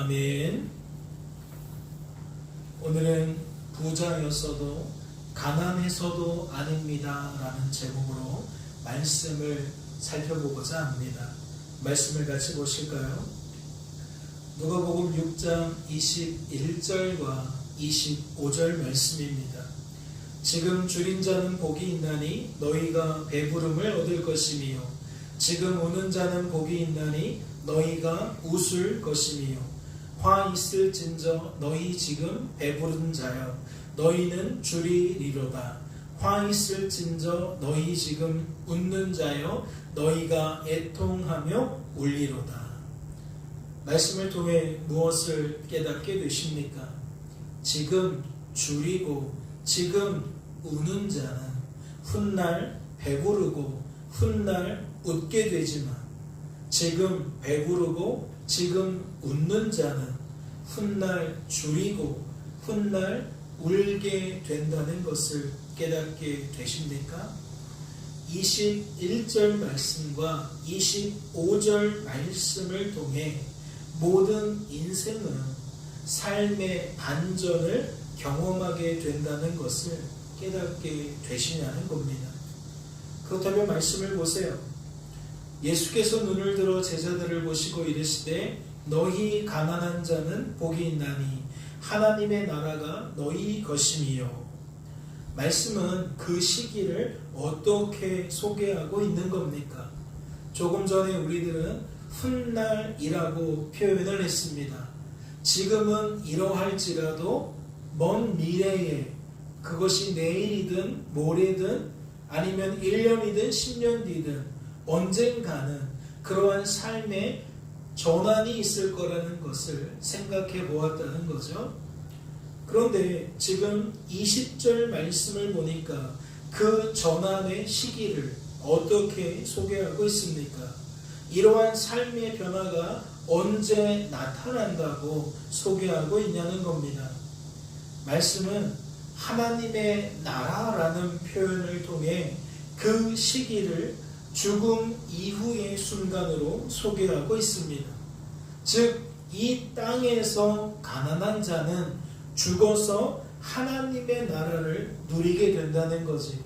아멘. 오늘은 부자였어도 가난해서도 아닙니다 라는 제목으로 말씀을 살펴보고자 합니다. 말씀을 같이 보실까요? 누가복음 6장 21절과 25절 말씀입니다. 지금 줄인 자는 복이 있나니 너희가 배부름을 얻을 것이며 지금 우는 자는 복이 있나니 너희가 웃을 것이며 화 있을진저 너희 지금 배부른 자여 너희는 줄이리로다. 화 있을진저 너희 지금 웃는 자여 너희가 애통하며 울리로다. 말씀을 통해 무엇을 깨닫게 되십니까? 지금 줄이고 지금 우는 자는 훗날 배부르고 훗날 웃게 되지만 지금 배부르고 지금 웃는 자는 훗날 줄이고 훗날 울게 된다는 것을 깨닫게 되십니까? 21절 말씀과 25절 말씀을 통해 모든 인생은 삶의 반전을 경험하게 된다는 것을 깨닫게 되시냐는 겁니다. 그렇다면 말씀을 보세요. 예수께서 눈을 들어 제자들을 보시고 이르시되 너희 가난한 자는 복이 있나니 하나님의 나라가 너희 것임이요. 말씀은 그 시기를 어떻게 소개하고 있는 겁니까? 조금 전에 우리들은 훗날이라고 표현을 했습니다. 지금은 이러할지라도 먼 미래에 그것이 내일이든 모레든 아니면 1년이든 10년 뒤든 언젠가는 그러한 삶의 전환이 있을 거라는 것을 생각해 보았다는 거죠. 그런데 지금 20절 말씀을 보니까 그 전환의 시기를 어떻게 소개하고 있습니까? 이러한 삶의 변화가 언제 나타난다고 소개하고 있냐는 겁니다. 말씀은 하나님의 나라라는 표현을 통해 그 시기를 죽음 이후의 순간으로 소개하고 있습니다. 즉, 이 땅에서 가난한 자는 죽어서 하나님의 나라를 누리게 된다는 거지.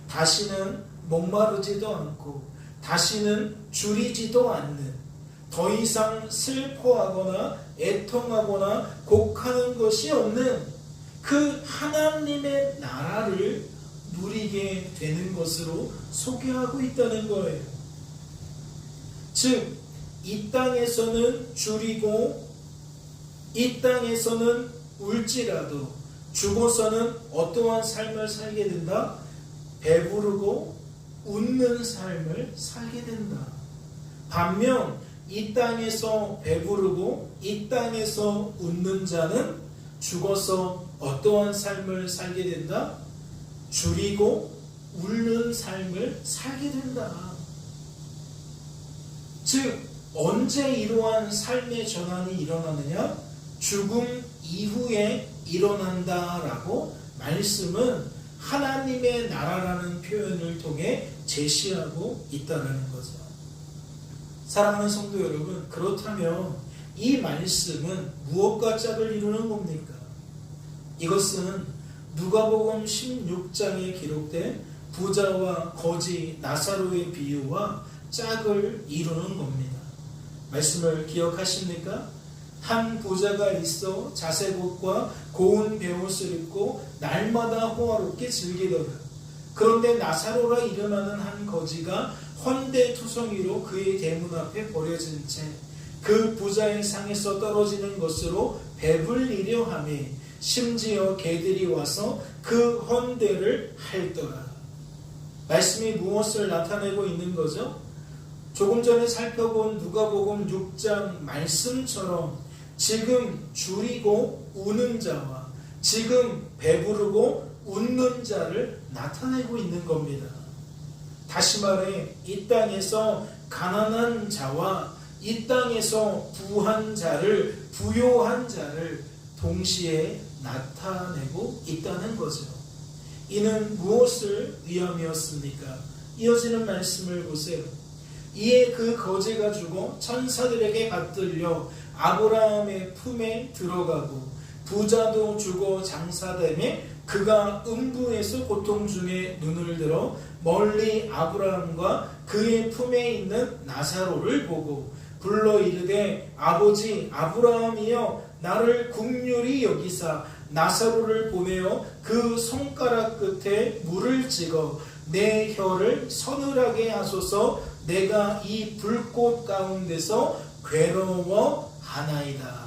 다시는 목마르지도 않고 다시는 줄이지도 않는, 더 이상 슬퍼하거나 애통하거나 곡하는 것이 없는 그 하나님의 나라를 누리게 되는 것으로 소개하고 있다는 거예요. 즉, 이 땅에서는 줄이고 이 땅에서는 울지라도 죽어서는 어떠한 삶을 살게 된다? 배부르고 웃는 삶을 살게 된다. 반면 이 땅에서 배부르고 이 땅에서 웃는 자는 죽어서 어떠한 삶을 살게 된다? 줄이고 울는 삶을 살게 된다. 즉, 언제 이러한 삶의 전환이 일어나느냐? 죽음 이후에 일어난다라고 말씀은 하나님의 나라라는 표현을 통해 제시하고 있다는 거죠. 사랑하는 성도 여러분, 그렇다면 이 말씀은 무엇과 짝을 이루는 겁니까? 이것은 누가복음 16장에 기록된 부자와 거지 나사로의 비유와 짝을 이루는 겁니다. 말씀을 기억하십니까? 한 부자가 있어 자색옷과 고운 베옷을 입고 날마다 호화롭게 즐기더라. 그런데 나사로라 이름하는 한 거지가 헌데투성이로 그의 대문 앞에 버려진 채 그 부자의 상에서 떨어지는 것으로 배불리려 하매 심지어 개들이 와서 그 헌데를 핥더라. 말씀이 무엇을 나타내고 있는 거죠? 조금 전에 살펴본 누가복음 6장 말씀처럼 지금 줄이고 우는 자와 지금 배부르고 웃는 자를 나타내고 있는 겁니다. 다시 말해 이 땅에서 가난한 자와 이 땅에서 부한 자를, 부요한 자를 동시에 나타내고 있다는 거죠. 이는 무엇을 위함이었습니까? 이어지는 말씀을 보세요. 이에 그 거지가 죽어 천사들에게 받들려 아브라함의 품에 들어가고 부자도 죽어 장사되매 그가 음부에서 고통 중에 눈을 들어 멀리 아브라함과 그의 품에 있는 나사로를 보고 불러 이르되 아버지 아브라함이여 나를 긍휼히 여기사 나사로를 보내어 그 손가락 끝에 물을 찍어 내 혀를 서늘하게 하소서 내가 이 불꽃 가운데서 괴로워하나이다.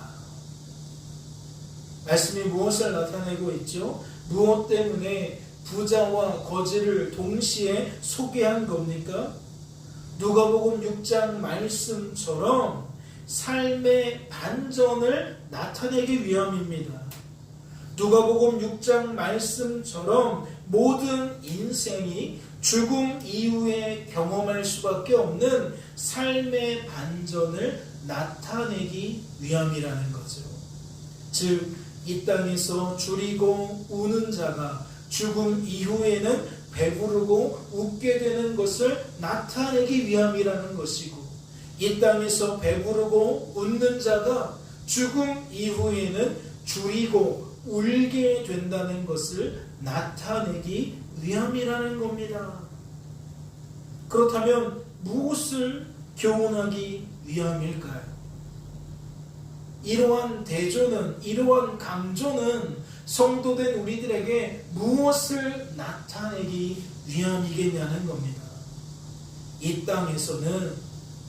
말씀이 무엇을 나타내고 있죠? 무엇 때문에 부자와 거지를 동시에 소개한 겁니까? 누가복음 6장 말씀처럼 삶의 반전을 나타내기 위함입니다. 누가복음 6장 말씀처럼 모든 인생이 죽음 이후에 경험할 수밖에 없는 삶의 반전을 나타내기 위함이라는 거죠. 즉, 이 땅에서 줄이고 우는 자가 죽음 이후에는 배부르고 웃게 되는 것을 나타내기 위함이라는 것이고, 이 땅에서 배부르고 웃는 자가 죽음 이후에는 줄이고 울게 된다는 것을 나타내기 위함이라는 겁니다. 그렇다면 무엇을 교훈하기 위함일까요? 이러한 대조는, 이러한 강조는 성도된 우리들에게 무엇을 나타내기 위함이겠냐는 겁니다. 이 땅에서는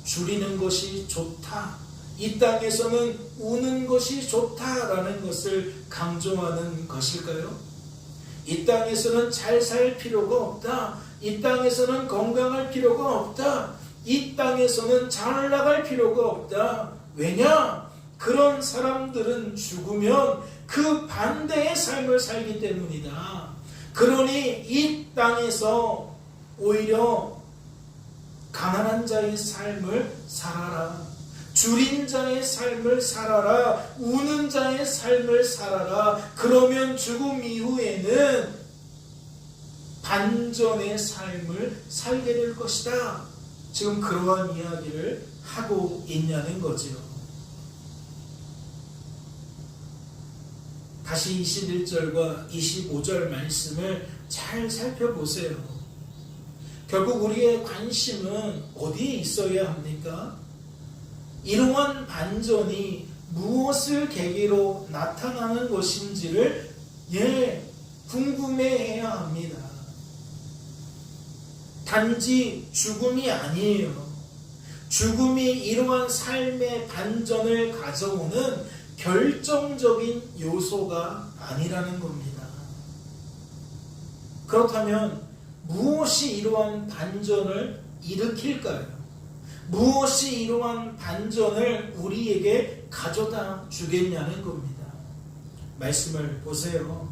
줄이는 것이 좋다, 이 땅에서는 우는 것이 좋다라는 것을 강조하는 것일까요? 이 땅에서는 잘 살 필요가 없다, 이 땅에서는 건강할 필요가 없다, 이 땅에서는 잘 나갈 필요가 없다. 왜냐? 그런 사람들은 죽으면 그 반대의 삶을 살기 때문이다. 그러니 이 땅에서 오히려 가난한 자의 삶을 살아라, 줄인 자의 삶을 살아라, 우는 자의 삶을 살아라. 그러면 죽음 이후에는 반전의 삶을 살게 될 것이다. 지금 그러한 이야기를 하고 있냐는 거죠. 다시 21절과 25절 말씀을 잘 살펴보세요. 결국 우리의 관심은 어디에 있어야 합니까? 이러한 반전이 무엇을 계기로 나타나는 것인지를 궁금해해야 합니다. 단지 죽음이 아니에요. 죽음이 이러한 삶의 반전을 가져오는 결정적인 요소가 아니라는 겁니다. 그렇다면 무엇이 이러한 반전을 일으킬까요? 무엇이 이러한 반전을 우리에게 가져다 주겠냐는 겁니다. 말씀을 보세요.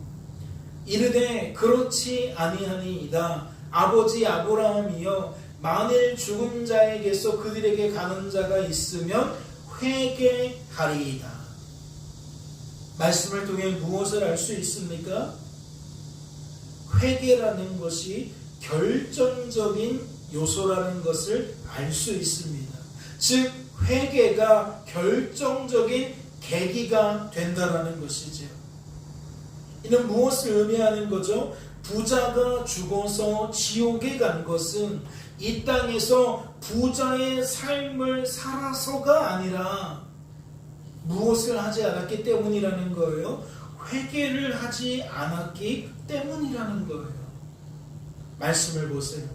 이르되 그렇지 아니하니이다. 아버지 아브라함이여 만일 죽은 자에게서 그들에게 가는 자가 있으면 회개하리이다. 말씀을 통해 무엇을 알 수 있습니까? 회개라는 것이 결정적인 요소라는 것을 알 수 있습니다. 즉 회개가 결정적인 계기가 된다라는 것이죠. 이는 무엇을 의미하는 거죠? 부자가 죽어서 지옥에 간 것은 이 땅에서 부자의 삶을 살아서가 아니라 무엇을 하지 않았기 때문이라는 거예요. 회개를 하지 않았기 때문이라는 거예요. 말씀을 보세요.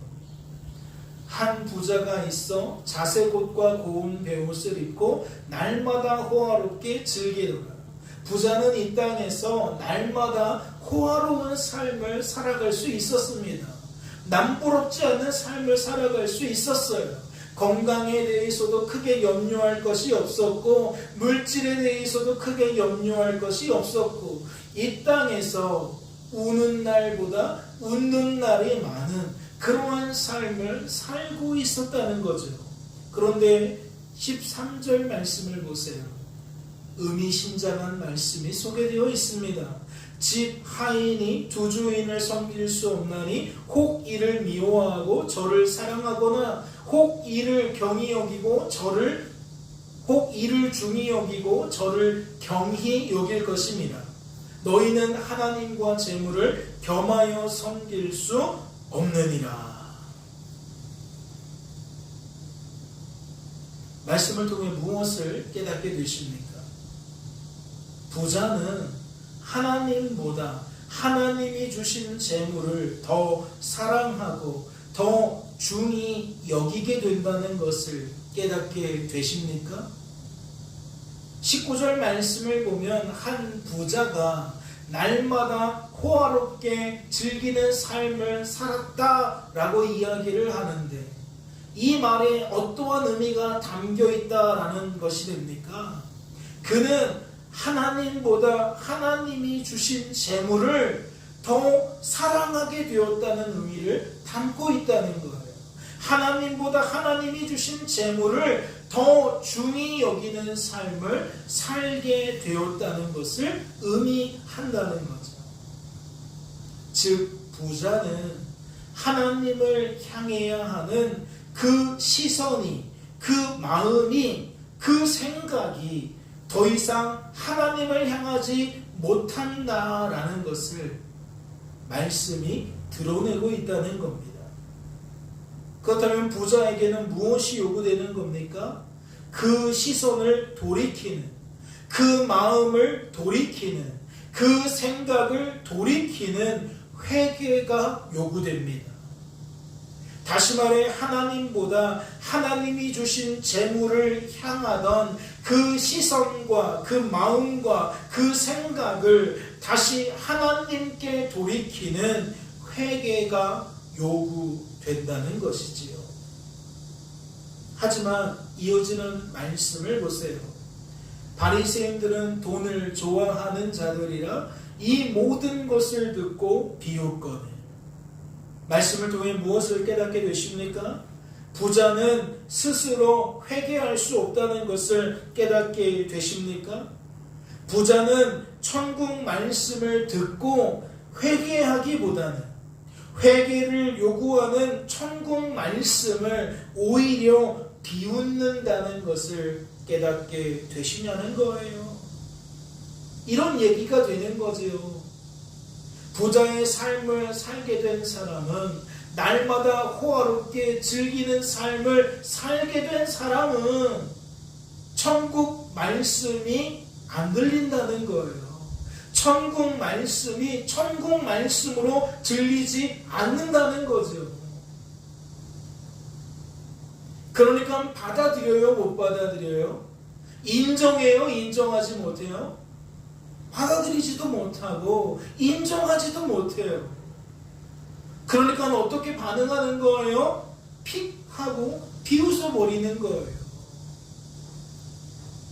한 부자가 있어 자색옷과 고운 베옷을 입고 날마다 호화롭게 즐기더라. 부자는 이 땅에서 날마다 호화로운 삶을 살아갈 수 있었습니다. 남부럽지 않은 삶을 살아갈 수 있었어요. 건강에 대해서도 크게 염려할 것이 없었고, 물질에 대해서도 크게 염려할 것이 없었고, 이 땅에서 우는 날보다 웃는 날이 많은 그러한 삶을 살고 있었다는 거죠. 그런데 13절 말씀을 보세요. 의미심장한 말씀이 소개되어 있습니다. 집 하인이 두 주인을 섬길 수 없나니 혹 이를 미워하고 저를 사랑하거나 혹 이를 경히 여기고 저를 혹 이를 중히 여기고 저를 경히 여길 것입니다. 너희는 하나님과 재물을 겸하여 섬길 수 없느니라. 말씀을 통해 무엇을 깨닫게 되십니까? 부자는 하나님보다 하나님이 주신 재물을 더 사랑하고 더 중히 여기게 된다는 것을 깨닫게 되십니까? 19절 말씀을 보면 한 부자가 날마다 호화롭게 즐기는 삶을 살았다라고 이야기를 하는데, 이 말에 어떠한 의미가 담겨 있다라는 것이 됩니까? 그는 하나님보다 하나님이 주신 재물을 더 사랑하게 되었다는 의미를 담고 있다는 거예요. 하나님보다 하나님이 주신 재물을 더 중히 여기는 삶을 살게 되었다는 것을 의미한다는 거죠. 즉, 부자는 하나님을 향해야 하는 그 시선이, 그 마음이, 그 생각이 더 이상 하나님을 향하지 못한다라는 것을 말씀이 드러내고 있다는 겁니다. 그렇다면 부자에게는 무엇이 요구되는 겁니까? 그 시선을 돌이키는, 그 마음을 돌이키는, 그 생각을 돌이키는 회개가 요구됩니다. 다시 말해 하나님보다 하나님이 주신 재물을 향하던 그 시선과 그 마음과 그 생각을 다시 하나님께 돌이키는 회개가 요구된다는 것이지요. 하지만 이어지는 말씀을 보세요. 바리새인들은 돈을 좋아하는 자들이라 이 모든 것을 듣고 비웃거늘. 말씀을 통해 무엇을 깨닫게 되십니까? 부자는 스스로 회개할 수 없다는 것을 깨닫게 되십니까? 부자는 천국 말씀을 듣고 회개하기보다는 회개를 요구하는 천국 말씀을 오히려 비웃는다는 것을 깨닫게 되시냐는 거예요. 이런 얘기가 되는 거지요. 부자의 삶을 살게 된 사람은, 날마다 호화롭게 즐기는 삶을 살게 된 사람은 천국 말씀이 안 들린다는 거예요. 천국 말씀이 천국 말씀으로 들리지 않는다는 거죠. 그러니까 받아들여요, 못 받아들여요? 인정해요, 인정하지 못해요? 받아들이지도 못하고 인정하지도 못해요. 그러니까 어떻게 반응하는 거예요? 픽 하고 비웃어버리는 거예요.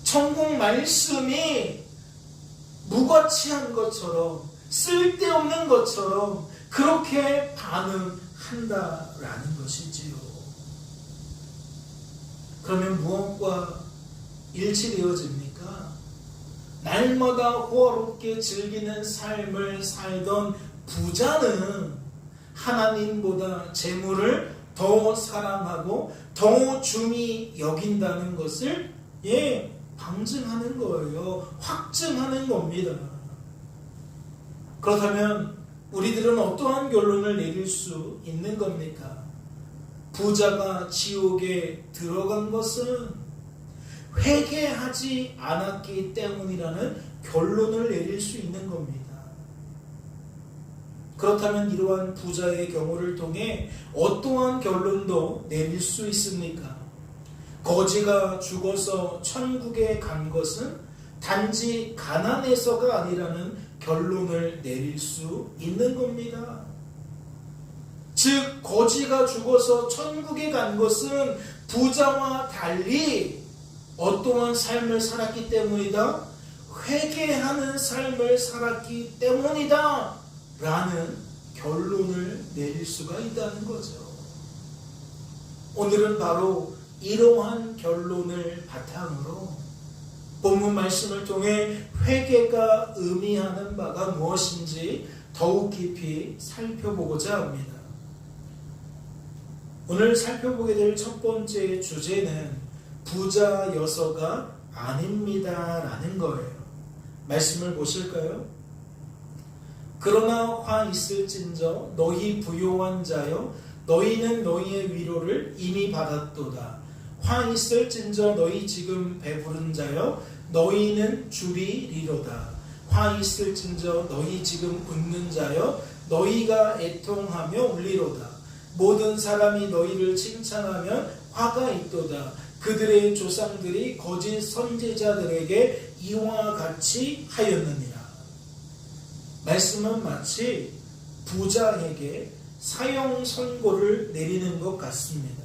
천국 말씀이 무가치한 것처럼, 쓸데없는 것처럼 그렇게 반응한다라는 것이지요. 그러면 무엇과 일치되어집니까? 날마다 호화롭게 즐기는 삶을 살던 부자는 하나님보다 재물을 더 사랑하고 더 중히 여긴다는 것을 방증하는 거예요. 확증하는 겁니다. 그렇다면 우리들은 어떠한 결론을 내릴 수 있는 겁니까? 부자가 지옥에 들어간 것은 회개하지 않았기 때문이라는 결론을 내릴 수 있는 겁니다. 그렇다면 이러한 부자의 경우를 통해 어떠한 결론도 내릴 수 있습니까? 거지가 죽어서 천국에 간 것은 단지 가난해서가 아니라는 결론을 내릴 수 있는 겁니다. 즉, 거지가 죽어서 천국에 간 것은 부자와 달리 어떠한 삶을 살았기 때문이다? 회개하는 삶을 살았기 때문이다 라는 결론을 내릴 수가 있다는 거죠. 오늘은 바로 이러한 결론을 바탕으로 본문 말씀을 통해 회개가 의미하는 바가 무엇인지 더욱 깊이 살펴보고자 합니다. 오늘 살펴보게 될 첫 번째 주제는 부자여서가 아닙니다라는 거예요. 말씀을 보실까요? 그러나 화 있을진저 너희 부요한 자여 너희는 너희의 위로를 이미 받았도다. 화 있을진저 너희 지금 배부른 자여 너희는 줄이리로다. 화 있을진저 너희 지금 웃는 자여 너희가 애통하며 울리로다. 모든 사람이 너희를 칭찬하면 화가 있도다. 그들의 조상들이 거짓 선지자들에게 이와 같이 하였느니라. 말씀은 마치 부자에게 사형 선고를 내리는 것 같습니다.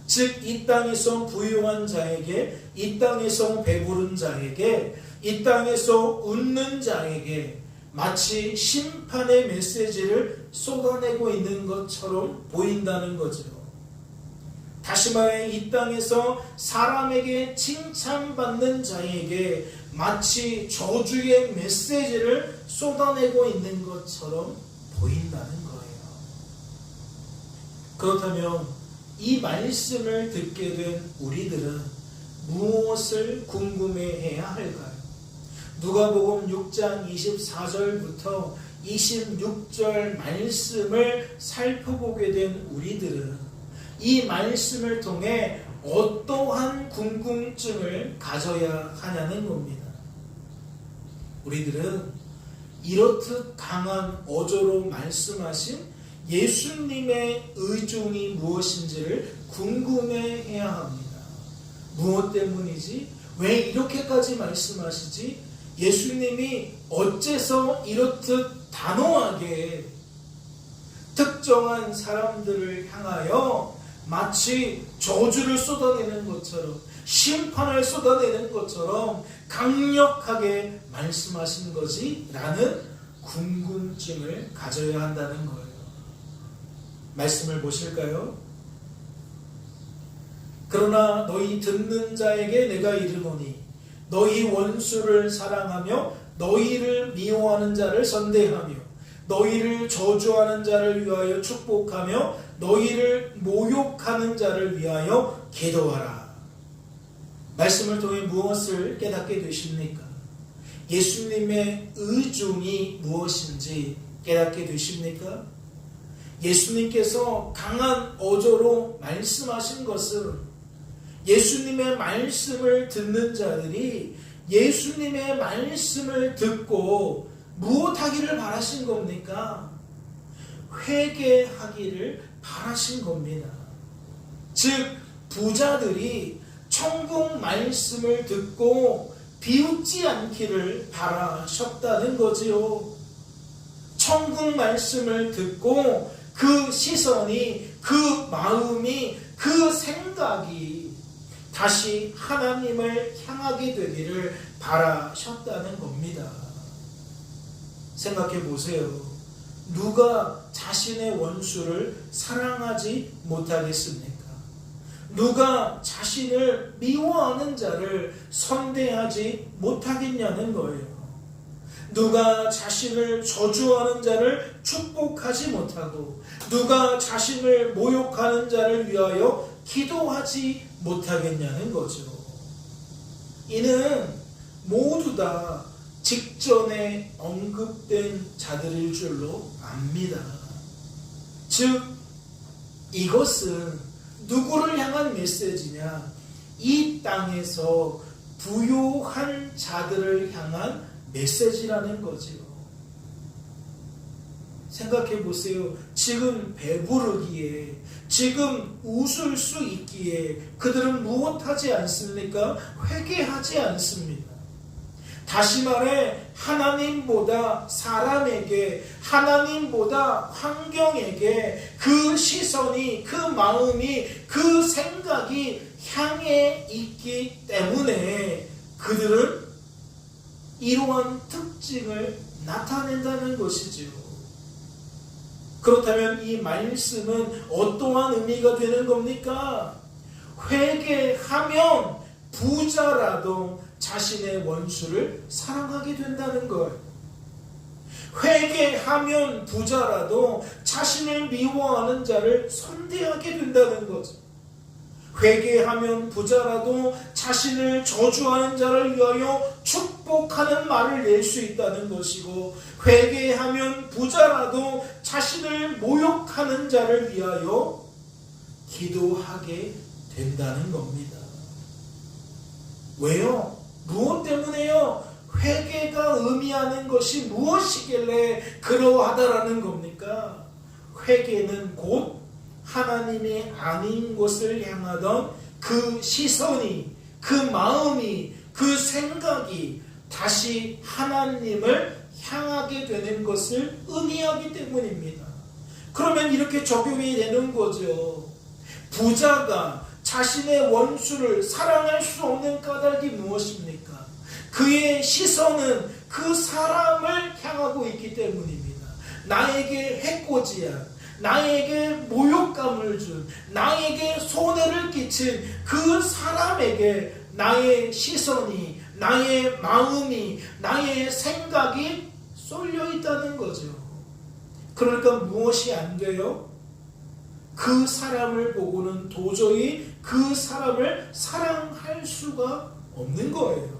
즉, 이 땅에서 부유한 자에게, 이 땅에서 배부른 자에게, 이 땅에서 웃는 자에게 마치 심판의 메시지를 쏟아내고 있는 것처럼 보인다는 거죠. 다시 말해 이 땅에서 사람에게 칭찬받는 자에게 마치 저주의 메시지를 쏟아내고 있는 것처럼 보인다는 거예요. 그렇다면 이 말씀을 듣게 된 우리들은 무엇을 궁금해해야 할까요? 누가복음 6장 24절부터 26절 말씀을 살펴보게 된 우리들은 이 말씀을 통해 어떠한 궁금증을 가져야 하냐는 겁니다. 우리들은 이렇듯 강한 어조로 말씀하신 예수님의 의중이 무엇인지를 궁금해해야 합니다. 무엇 때문이지? 왜 이렇게까지 말씀하시지? 예수님이 어째서 이렇듯 단호하게 특정한 사람들을 향하여 마치 저주를 쏟아내는 것처럼 심판을 쏟아내는 것처럼 강력하게 말씀하신 거지? 라는 궁금증을 가져야 한다는 거예요. 말씀을 보실까요? 그러나 너희 듣는 자에게 내가 이르노니 너희 원수를 사랑하며 너희를 미워하는 자를 선대하며 너희를 저주하는 자를 위하여 축복하며 너희를 모욕하는 자를 위하여 기도하라. 말씀을 통해 무엇을 깨닫게 되십니까? 예수님의 의중이 무엇인지 깨닫게 되십니까? 예수님께서 강한 어조로 말씀하신 것은 예수님의 말씀을 듣는 자들이 예수님의 말씀을 듣고 무엇하기를 바라신 겁니까? 회개하기를 바라신 겁니다. 즉 부자들이 천국 말씀을 듣고 비웃지 않기를 바라셨다는 거지요. 천국 말씀을 듣고 그 시선이, 그 마음이, 그 생각이 다시 하나님을 향하게 되기를 바라셨다는 겁니다. 생각해 보세요. 누가 자신의 원수를 사랑하지 못하겠습니까? 누가 자신을 미워하는 자를 선대하지 못하겠냐는 거예요. 누가 자신을 저주하는 자를 축복하지 못하고 누가 자신을 모욕하는 자를 위하여 기도하지 못하겠냐는 거죠. 이는 모두 다 직전에 언급된 자들일 줄로 압니다. 즉 이것은 누구를 향한 메시지냐? 이 땅에서 부요한 자들을 향한 메시지라는 거지요. 생각해 보세요. 지금 배부르기에, 지금 웃을 수 있기에 그들은 무엇하지 않습니까? 회개하지 않습니다. 다시 말해 하나님보다 사람에게, 하나님보다 환경에게 그 시선이, 그 마음이, 그 생각이 향해 있기 때문에 그들은 이러한 특징을 나타낸다는 것이지요. 그렇다면 이 말씀은 어떠한 의미가 되는 겁니까? 회개하면 부자라도 자신의 원수를 사랑하게 된다는 것. 회개하면 부자라도 자신을 미워하는 자를 선대하게 된다는 거죠. 회개하면 부자라도 자신을 저주하는 자를 위하여 축복하는 말을 낼 수 있다는 것이고, 회개하면 부자라도 자신을 모욕하는 자를 위하여 기도하게 된다는 겁니다. 왜요? 무엇 때문에요? 회개가 의미하는 것이 무엇이길래 그러하다라는 겁니까? 회개는 곧 하나님이 아닌 곳을 향하던 그 시선이, 그 마음이, 그 생각이 다시 하나님을 향하게 되는 것을 의미하기 때문입니다. 그러면 이렇게 적용이 되는 거죠. 부자가 자신의 원수를 사랑할 수 없는 까닭이 무엇입니까? 그의 시선은 그 사람을 향하고 있기 때문입니다. 나에게 해코지한, 나에게 모욕감을 준, 나에게 손해를 끼친 그 사람에게 나의 시선이, 나의 마음이, 나의 생각이 쏠려 있다는 거죠. 그러니까 무엇이 안 돼요? 그 사람을 보고는 도저히 그 사람을 사랑할 수가 없는 거예요.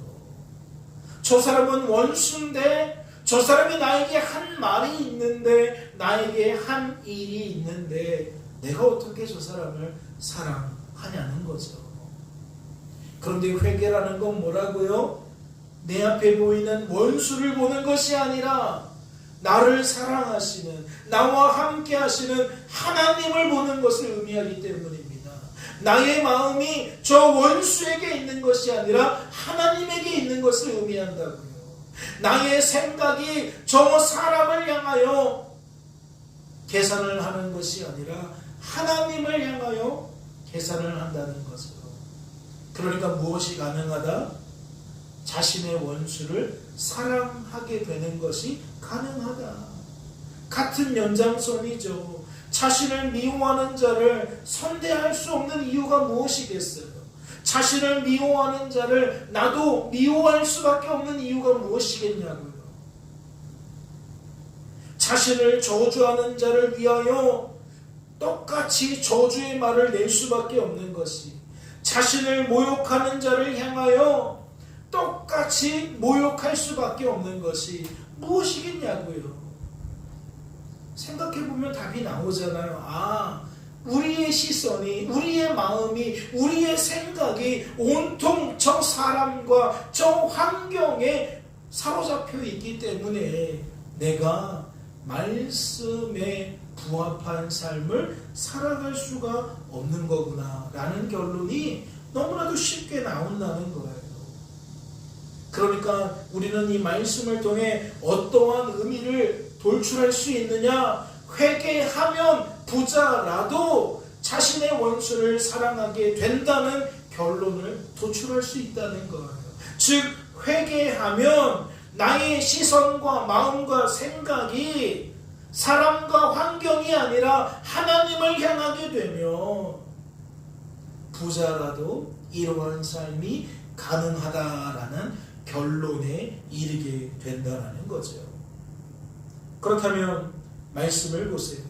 저 사람은 원수인데, 저 사람이 나에게 한 말이 있는데, 나에게 한 일이 있는데 내가 어떻게 저 사람을 사랑하냐는 거죠. 그런데 회개라는 건 뭐라고요? 내 앞에 보이는 원수를 보는 것이 아니라 나를 사랑하시는, 나와 함께 하시는 하나님을 보는 것을 의미하기 때문입니다. 나의 마음이 저 원수에게 있는 것이 아니라 하나님에게 있는 것을 의미한다고요. 나의 생각이 저 사람을 향하여 계산을 하는 것이 아니라 하나님을 향하여 계산을 한다는 거죠. 그러니까 무엇이 가능하다? 자신의 원수를 사랑하게 되는 것이 가능하다. 같은 연장선이죠. 자신을 미워하는 자를 선대할 수 없는 이유가 무엇이겠어요? 자신을 미워하는 자를 나도 미워할 수밖에 없는 이유가 무엇이겠냐고요. 자신을 저주하는 자를 위하여 똑같이 저주의 말을 낼 수밖에 없는 것이, 자신을 모욕하는 자를 향하여 똑같이 모욕할 수밖에 없는 것이 무엇이겠냐고요. 생각해보면 답이 나오잖아요. 우리의 시선이, 우리의 마음이, 우리의 생각이 온통 저 사람과 저 환경에 사로잡혀 있기 때문에 내가 말씀에 부합한 삶을 살아갈 수가 없는 거구나 라는 결론이 너무나도 쉽게 나온다는 거예요. 그러니까 우리는 이 말씀을 통해 어떠한 의미를 돌출할 수 있느냐? 회개하면 부자라도 자신의 원수를 사랑하게 된다는 결론을 도출할 수 있다는 거예요. 즉 회개하면 나의 시선과 마음과 생각이 사람과 환경이 아니라 하나님을 향하게 되면 부자라도 이러한 삶이 가능하다라는 결론에 이르게 된다는 거죠. 그렇다면 말씀을 보세요.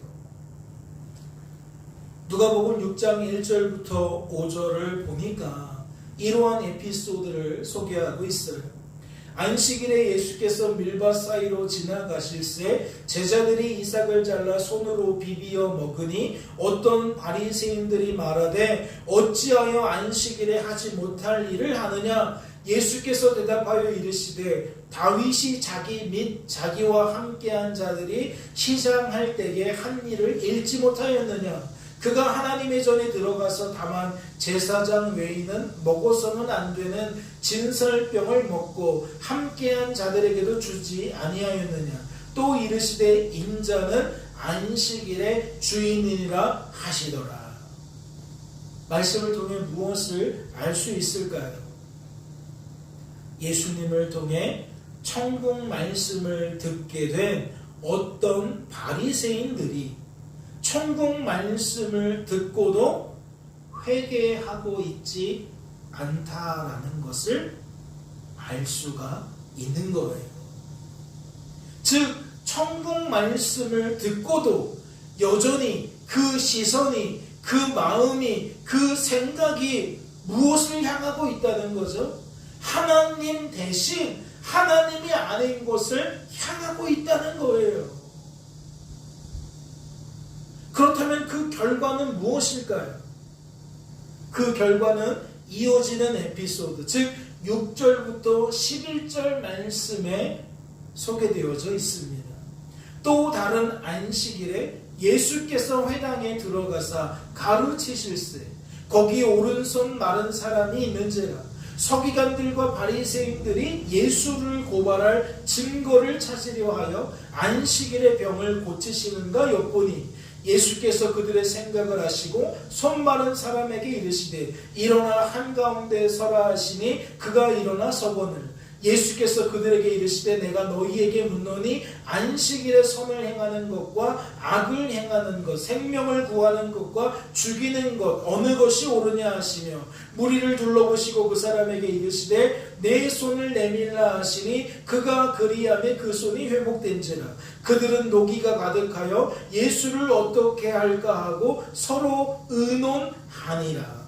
누가복음 6장 1절부터 5절을 보니까 이러한 에피소드를 소개하고 있어요. 안식일에 예수께서 밀밭 사이로 지나가실새 제자들이 이삭을 잘라 손으로 비비어 먹으니 어떤 바리새인들이 말하되 어찌하여 안식일에 하지 못할 일을 하느냐? 예수께서 대답하여 이르시되 다윗이 자기 및 자기와 함께한 자들이 시장할 때에 한 일을 잃지 못하였느냐? 그가 하나님의 전에 들어가서 다만 제사장 외에는 먹어서는 안 되는 진설병을 먹고 함께한 자들에게도 주지 아니하였느냐? 또 이르시되 인자는 안식일의 주인이라 하시더라. 말씀을 통해 무엇을 알 수 있을까요? 예수님을 통해 천국 말씀을 듣게 된 어떤 바리새인들이 천국 말씀을 듣고도 회개하고 있지 않다라는 것을 알 수가 있는 거예요. 즉 천국 말씀을 듣고도 여전히 그 시선이, 그 마음이, 그 생각이 무엇을 향하고 있다는 거죠? 하나님 대신 하나님이 아닌 것을 향하고 있다는 거예요. 그렇다면 그 결과는 무엇일까요? 그 결과는 이어지는 에피소드, 즉 6절부터 11절 말씀에 소개되어져 있습니다. 또 다른 안식일에 예수께서 회당에 들어가사 가르치실세 거기 오른손 마른 사람이 있는지라 서기관들과 바리새인들이 예수를 고발할 증거를 찾으려 하여 안식일에 병을 고치시는가 엿보니 예수께서 그들의 생각을 아시고 손 마른 사람에게 이르시되 일어나 한가운데 서라 하시니 그가 일어나 서거늘 예수께서 그들에게 이르시되 내가 너희에게 묻노니 안식일에 선을 행하는 것과 악을 행하는 것 생명을 구하는 것과 죽이는 것 어느 것이 옳으냐 하시며 무리를 둘러보시고 그 사람에게 이르시되 내 손을 내밀라 하시니 그가 그리하며 그 손이 회복된지라 그들은 노기가 가득하여 예수를 어떻게 할까 하고 서로 의논하니라.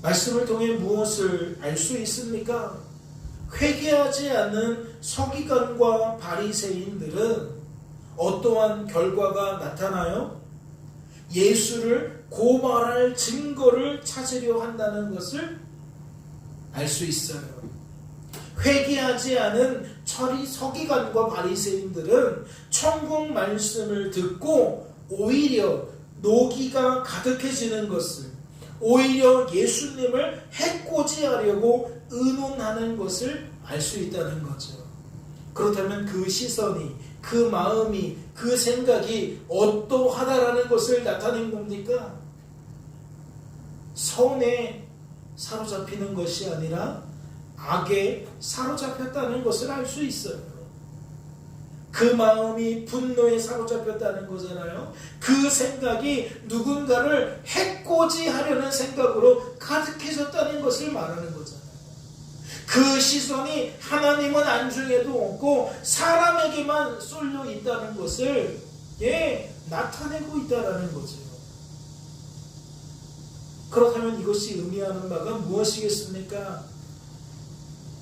말씀을 통해 무엇을 알 수 있습니까? 회개하지 않는 서기관과 바리새인들은 어떠한 결과가 나타나요? 예수를 고발할 증거를 찾으려 한다는 것을 알 수 있어요. 회개하지 않은 서기관과 바리새인들은 천국 말씀을 듣고 오히려 노기가 가득해지는 것을 오히려 예수님을 해코지하려고 의논하는 것을 알 수 있다는 거죠. 그렇다면 그 시선이, 그 마음이, 그 생각이 어떠하다라는 것을 나타낸 겁니까? 선에 사로잡히는 것이 아니라 악에 사로잡혔다는 것을 알 수 있어요. 그 마음이 분노에 사로잡혔다는 거잖아요. 그 생각이 누군가를 해코지하려는 생각으로 가득해졌다는 것을 말하는 거잖아요. 그 시선이 하나님은 안중에도 없고 사람에게만 쏠려 있다는 것을 나타내고 있다는 거죠. 그렇다면 이것이 의미하는 바가 무엇이겠습니까?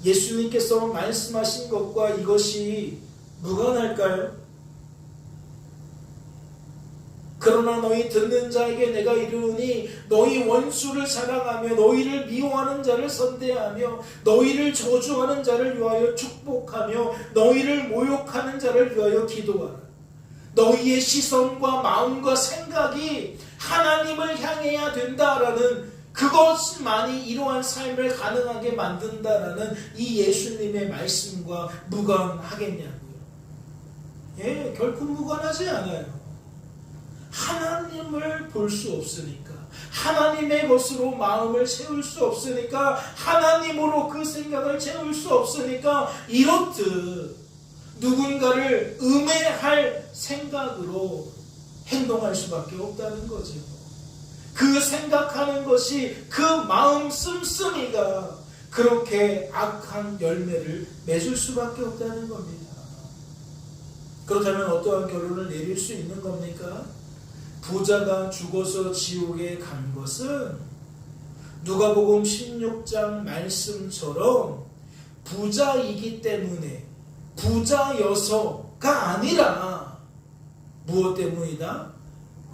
예수님께서 말씀하신 것과 이것이 무관할까요? 그러나 너희 듣는 자에게 내가 이르노니 너희 원수를 사랑하며 너희를 미워하는 자를 선대하며 너희를 저주하는 자를 위하여 축복하며 너희를 모욕하는 자를 위하여 기도하라. 너희의 시선과 마음과 생각이 하나님을 향해야 된다라는 그것만이 이러한 삶을 가능하게 만든다라는 이 예수님의 말씀과 무관하겠냐고요. 결코 무관하지 않아요. 하나님을 볼 수 없으니까, 하나님의 것으로 마음을 채울 수 없으니까, 하나님으로 그 생각을 채울 수 없으니까 이렇듯 누군가를 음해할 생각으로 행동할 수밖에 없다는 거죠. 그 생각하는 것이 그 마음 씀씀이가 그렇게 악한 열매를 맺을 수밖에 없다는 겁니다. 그렇다면 어떠한 결론을 내릴 수 있는 겁니까? 부자가 죽어서 지옥에 간 것은 누가복음 16장 말씀처럼 부자이기 때문에 부자여서가 아니라 무엇 때문이다?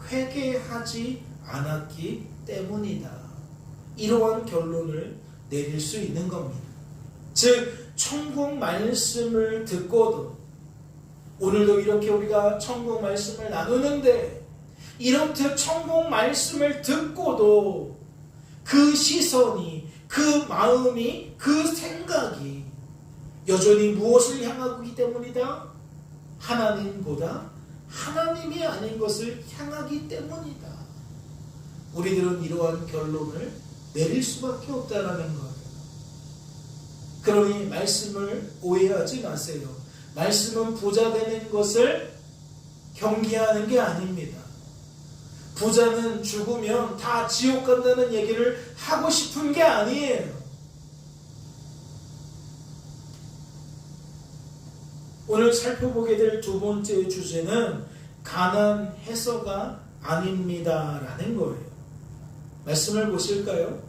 회개하지 않았기 때문이다. 이러한 결론을 내릴 수 있는 겁니다. 즉 천국 말씀을 듣고도 오늘도 이렇게 우리가 천국 말씀을 나누는데 이렇듯 천국 말씀을 듣고도 그 시선이, 그 마음이, 그 생각이 여전히 무엇을 향하고 있기 때문이다? 하나님보다 하나님이 아닌 것을 향하기 때문이다. 우리들은 이러한 결론을 내릴 수밖에 없다는 거예요. 그러니 말씀을 오해하지 마세요. 말씀은 부자 되는 것을 경계하는 게 아닙니다. 부자는 죽으면 다 지옥 간다는 얘기를 하고 싶은 게 아니에요. 오늘 살펴보게 될 두 번째 주제는 가난해서가 아닙니다라는 거예요. 말씀을 보실까요?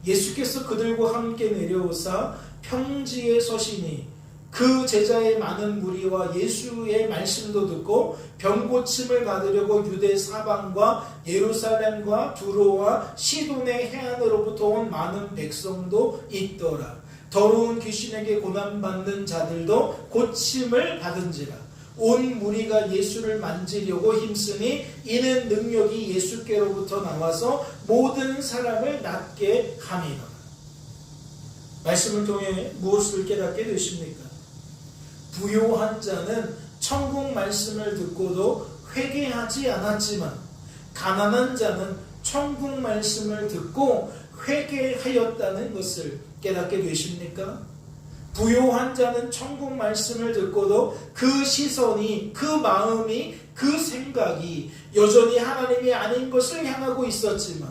예수께서 그들과 함께 내려오사 평지에 서시니 그 제자의 많은 무리와 예수의 말씀도 듣고 병 고침을 받으려고 유대 사방과 예루살렘과 두로와 시돈의 해안으로부터 온 많은 백성도 있더라. 더러운 귀신에게 고난받는 자들도 고침을 받은지라. 온 무리가 예수를 만지려고 힘쓰니 이는 능력이 예수께로부터 나와서 모든 사람을 낫게 함이라. 말씀을 통해 무엇을 깨닫게 되십니까? 부요한 자는 천국 말씀을 듣고도 회개하지 않았지만 가난한 자는 천국 말씀을 듣고 회개하였다는 것을 깨닫게 되십니까? 부요한 자는 천국 말씀을 듣고도 그 시선이, 그 마음이, 그 생각이 여전히 하나님이 아닌 것을 향하고 있었지만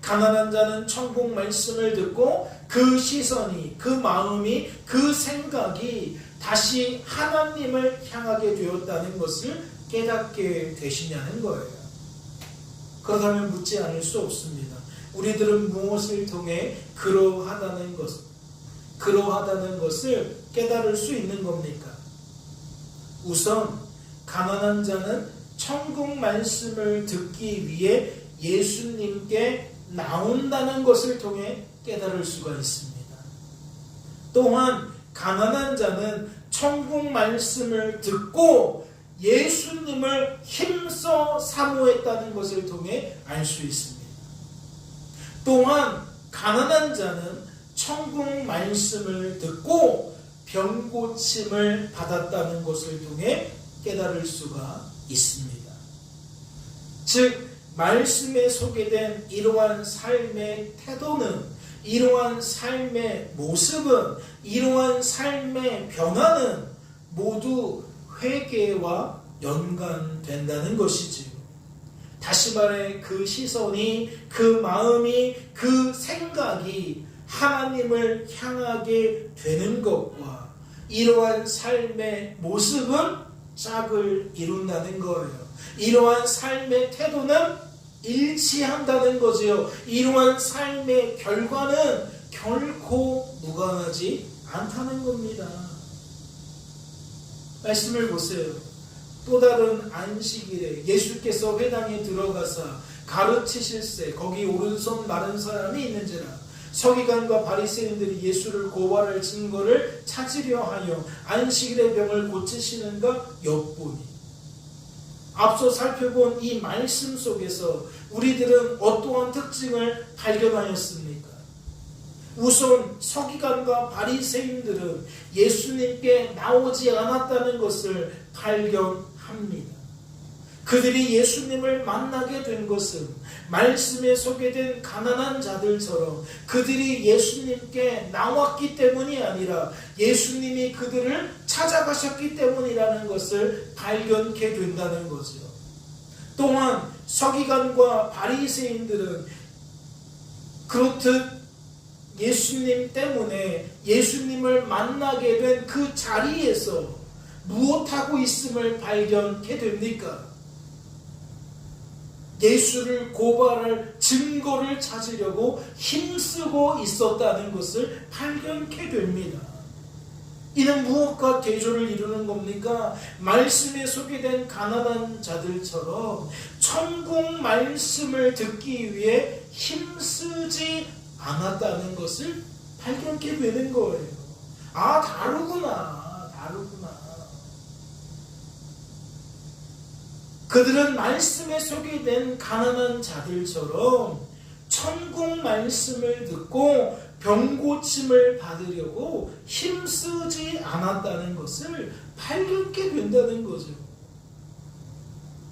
가난한 자는 천국 말씀을 듣고 그 시선이, 그 마음이, 그 생각이 다시 하나님을 향하게 되었다는 것을 깨닫게 되시냐는 거예요. 그렇다면 묻지 않을 수 없습니다. 우리들은 무엇을 통해 그러하다는 것을 깨달을 수 있는 겁니까? 우선 가난한 자는 천국 말씀을 듣기 위해 예수님께 나온다는 것을 통해 깨달을 수가 있습니다. 또한 가난한 자는 천국 말씀을 듣고 예수님을 힘써 사모했다는 것을 통해 알 수 있습니다. 또한 가난한 자는 천국 말씀을 듣고 병 고침을 받았다는 것을 통해 깨달을 수가 있습니다. 즉 말씀에 소개된 이러한 삶의 태도는, 이러한 삶의 모습은, 이러한 삶의 변화는 모두 회개와 연관된다는 것이지요. 다시 말해 그 시선이, 그 마음이, 그 생각이 하나님을 향하게 되는 것과 이러한 삶의 모습은 짝을 이룬다는 거예요. 이러한 삶의 태도는 일치한다는 거지요. 이러한 삶의 결과는 결코 무관하지 않다는 겁니다. 말씀을 보세요. 또 다른 안식일에 예수께서 회당에 들어가사 가르치실세 거기 오른손 마른 사람이 있는지라. 서기관과 바리새인들이 예수를 고발할 증거를 찾으려 하여 안식일의 병을 고치시는가 엿보니. 앞서 살펴본 이 말씀 속에서 우리들은 어떠한 특징을 발견하였습니까? 우선 서기관과 바리새인들은 예수님께 나오지 않았다는 것을 발견합니다. 그들이 예수님을 만나게 된 것은 말씀에 소개된 가난한 자들처럼 그들이 예수님께 나왔기 때문이 아니라 예수님이 그들을 찾아가셨기 때문이라는 것을 발견케 된다는 거죠. 또한 서기관과 바리새인들은 그렇듯 예수님 때문에 예수님을 만나게 된 그 자리에서 무엇하고 있음을 발견케 됩니까? 예수를 고발할 증거를 찾으려고 힘쓰고 있었다는 것을 발견케 됩니다. 이는 무엇과 대조를 이루는 겁니까? 말씀에 소개된 가난한 자들처럼 천국 말씀을 듣기 위해 힘쓰지 않았다는 것을 발견케 되는 거예요. 아, 다르구나. 그들은 말씀에 소개된 가난한 자들처럼 천국 말씀을 듣고 병 고침을 받으려고 힘쓰지 않았다는 것을 발견케 된다는 거죠.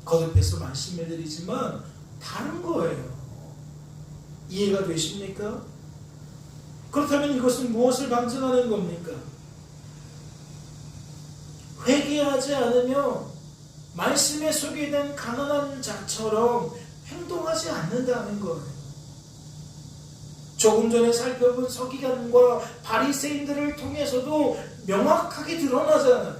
거듭해서 말씀을 드리지만 다른 거예요. 이해가 되십니까? 그렇다면 이것은 무엇을 방증하는 겁니까? 회개하지 않으며 말씀에 소개된 가난한 자처럼 행동하지 않는다는 거예요. 조금 전에 살펴본 서기관과 바리새인들을 통해서도 명확하게 드러나잖아요.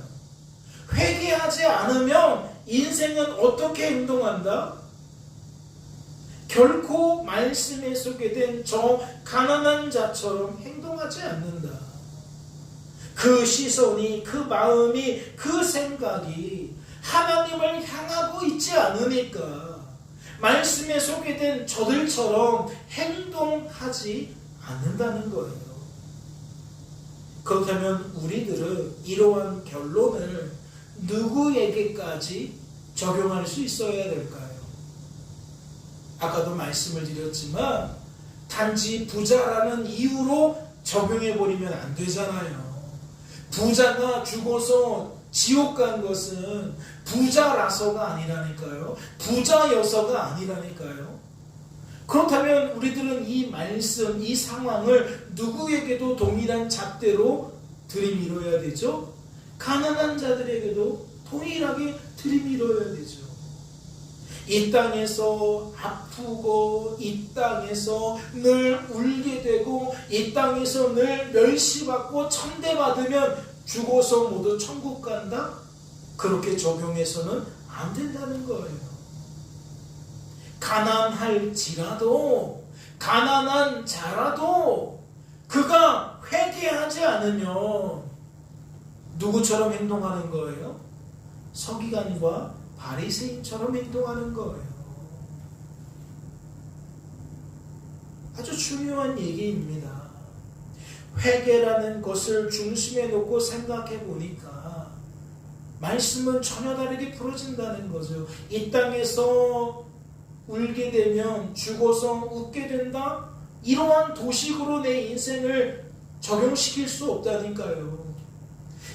회개하지 않으면 인생은 어떻게 행동한다? 결코 말씀에 소개된 저 가난한 자처럼 행동하지 않는다. 그 시선이, 그 마음이, 그 생각이 하나님을 향하고 있지 않으니까 말씀에 소개된 저들처럼 행동하지 않는다는 거예요. 그렇다면 우리들은 이러한 결론을 누구에게까지 적용할 수 있어야 될까요? 아까도 말씀을 드렸지만 단지 부자라는 이유로 적용해버리면 안 되잖아요. 부자가 죽어서 지옥 간 것은 부자라서가 아니라니까요. 부자여서가 아니라니까요. 그렇다면 우리들은 이 말씀, 이 상황을 누구에게도 동일한 잣대로 들이밀어야 되죠. 가난한 자들에게도 동일하게 들이밀어야 되죠. 이 땅에서 아프고 이 땅에서 늘 울게 되고 이 땅에서 늘 멸시받고 천대받으면 죽어서 모두 천국 간다? 그렇게 적용해서는 안 된다는 거예요. 가난할지라도 가난한 자라도 그가 회개하지 않으면 누구처럼 행동하는 거예요? 서기관과 바리새인처럼 행동하는 거예요. 아주 중요한 얘기입니다. 회개라는 것을 중심에 놓고 생각해 보니까 말씀은 전혀 다르게 풀어진다는 거죠. 이 땅에서 울게 되면 죽어서 웃게 된다? 이러한 도식으로 내 인생을 적용시킬 수 없다니까요.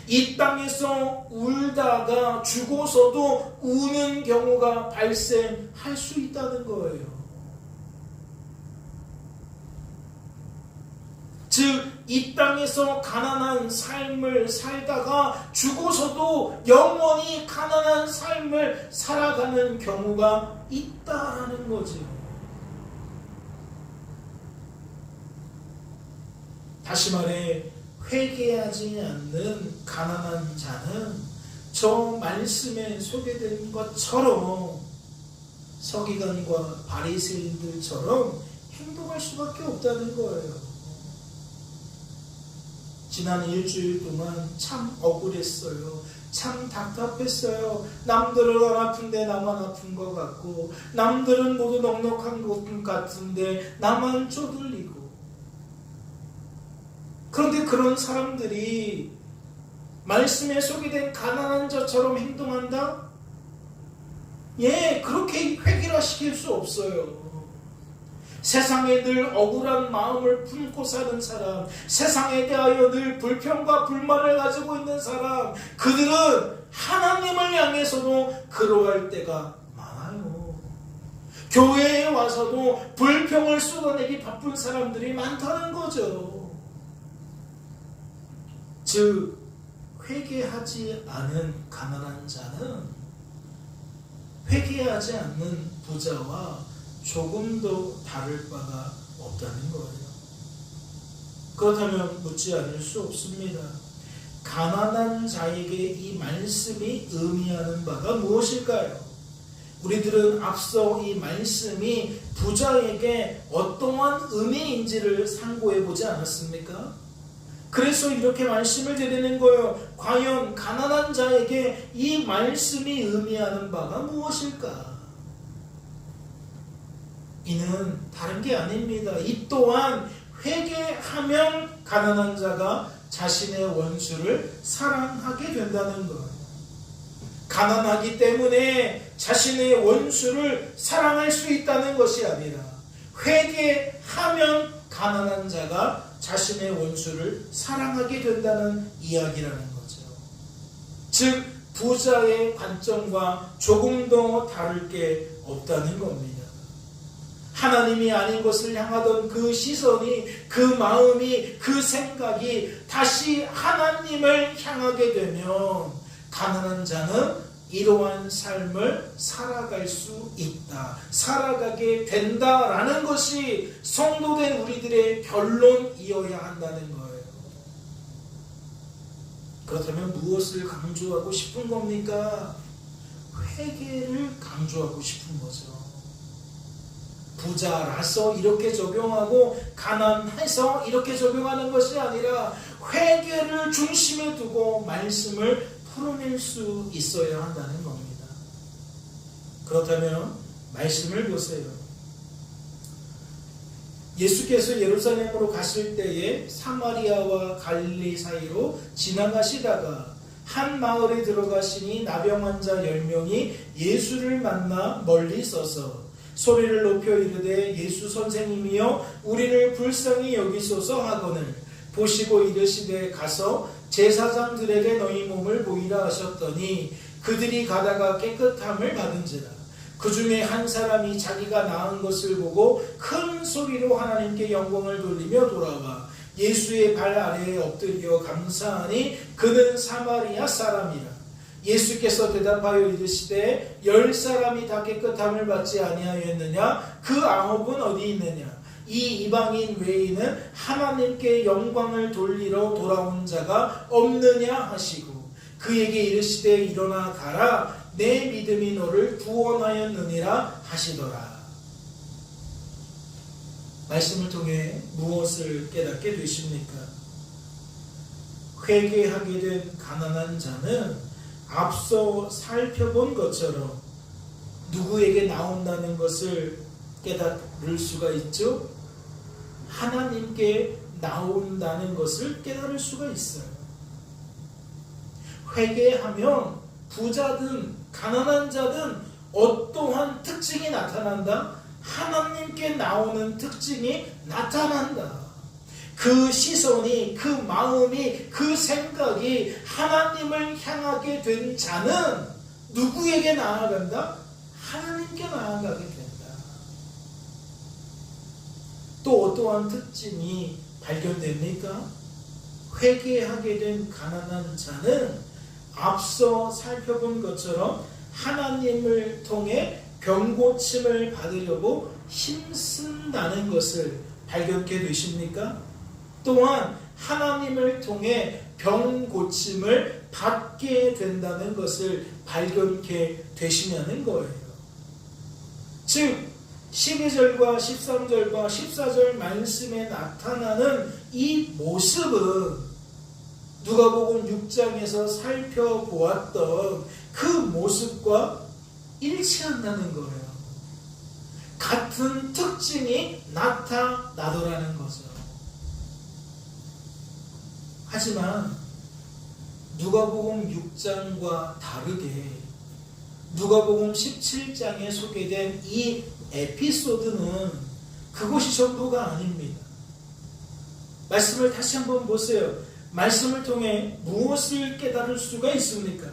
이 땅에서 울다가 죽어서도 우는 경우가 발생할 수 있다는 거예요. 즉, 이 땅에서 가난한 삶을 살다가 죽어서도 영원히 가난한 삶을 살아가는 경우가 있다는 거죠. 다시 말해 회개하지 않는 가난한 자는 저 말씀에 소개된 것처럼 서기관과 바리새인들처럼 행동할 수밖에 없다는 거예요. 지난 일주일 동안 참 억울했어요. 참 답답했어요. 남들은 안 아픈데 나만 아픈 것 같고, 남들은 모두 넉넉한 것 같은데 나만 쪼들리고. 그런데 그런 사람들이 말씀에 소개된 가난한 자처럼 행동한다? 예, 그렇게 획일화시킬 수 없어요. 세상에 늘 억울한 마음을 품고 사는 사람, 세상에 대하여 늘 불평과 불만을 가지고 있는 사람, 그들은 하나님을 향해서도 그러할 때가 많아요. 교회에 와서도 불평을 쏟아내기 바쁜 사람들이 많다는 거죠. 즉, 회개하지 않은 가난한 자는 회개하지 않는 부자와 조금도 다를 바가 없다는 거예요. 그렇다면 묻지 않을 수 없습니다. 가난한 자에게 이 말씀이 의미하는 바가 무엇일까요? 우리들은 앞서 이 말씀이 부자에게 어떠한 의미인지를 상고해 보지 않았습니까? 그래서 이렇게 말씀을 드리는 거예요. 과연 가난한 자에게 이 말씀이 의미하는 바가 무엇일까? 이는 다른 게 아닙니다. 이 또한 회개하면 가난한 자가 자신의 원수를 사랑하게 된다는 것. 가난하기 때문에 자신의 원수를 사랑할 수 있다는 것이 아니라 회개하면 가난한 자가 자신의 원수를 사랑하게 된다는 이야기라는 거죠. 즉 부자의 관점과 조금 더 다를 게 없다는 겁니다. 하나님이 아닌 것을 향하던 그 시선이, 그 마음이, 그 생각이 다시 하나님을 향하게 되면 가난한 자는 이러한 삶을 살아갈 수 있다, 살아가게 된다라는 것이 성도된 우리들의 결론이어야 한다는 거예요. 그렇다면 무엇을 강조하고 싶은 겁니까? 회개를 강조하고 싶은 거죠. 부자라서 이렇게 적용하고 가난해서 이렇게 적용하는 것이 아니라 회개를 중심에 두고 말씀을 풀어낼 수 있어야 한다는 겁니다. 그렇다면 말씀을 보세요. 예수께서 예루살렘으로 가실 때에 사마리아와 갈릴리 사이로 지나가시다가 한 마을에 들어가시니 나병 환자 10명이 예수를 만나 멀리 서서 소리를 높여 이르되 예수 선생님이여 우리를 불쌍히 여기소서 하거늘 보시고 이르시되 가서 제사장들에게 너희 몸을 보이라 하셨더니 그들이 가다가 깨끗함을 받은지라. 그 중에 한 사람이 자기가 나은 것을 보고 큰 소리로 하나님께 영광을 돌리며 돌아와 예수의 발 아래에 엎드려 감사하니 그는 사마리아 사람이라. 예수께서 대답하여 이르시되 10사람이 다 깨끗함을 받지 아니하였느냐? 그 9은 어디 있느냐? 이 이방인 외에는 하나님께 영광을 돌리러 돌아온 자가 없느냐 하시고 그에게 이르시되 일어나 가라 내 믿음이 너를 구원하였느니라 하시더라. 말씀을 통해 무엇을 깨닫게 되십니까? 회개하게 된 가난한 자는 앞서 살펴본 것처럼 누구에게 나온다는 것을 깨달을 수가 있죠? 하나님께 나온다는 것을 깨달을 수가 있어요. 회개하면 부자든 가난한 자든 어떠한 특징이 나타난다? 하나님께 나오는 특징이 나타난다. 그 시선이, 그 마음이, 그 생각이 하나님을 향하게 된 자는 누구에게 나아간다? 하나님께 나아가게 된다. 또 어떠한 특징이 발견됩니까? 회개하게 된 가난한 자는 앞서 살펴본 것처럼 하나님을 통해 병고침을 받으려고 힘쓴다는 것을 발견케 되십니까? 또한 하나님을 통해 병고침을 받게 된다는 것을 발견케 되시냐는 거예요. 즉 12절과 13절과 14절 말씀에 나타나는 이 모습은 누가복음 6장에서 살펴보았던 그 모습과 일치한다는 거예요. 같은 특징이 나타나더라는 거죠. 하지만 누가복음 6장과 다르게 누가복음 17장에 소개된 이 에피소드는 그것이 전부가 아닙니다. 말씀을 다시 한번 보세요. 말씀을 통해 무엇을 깨달을 수가 있습니까?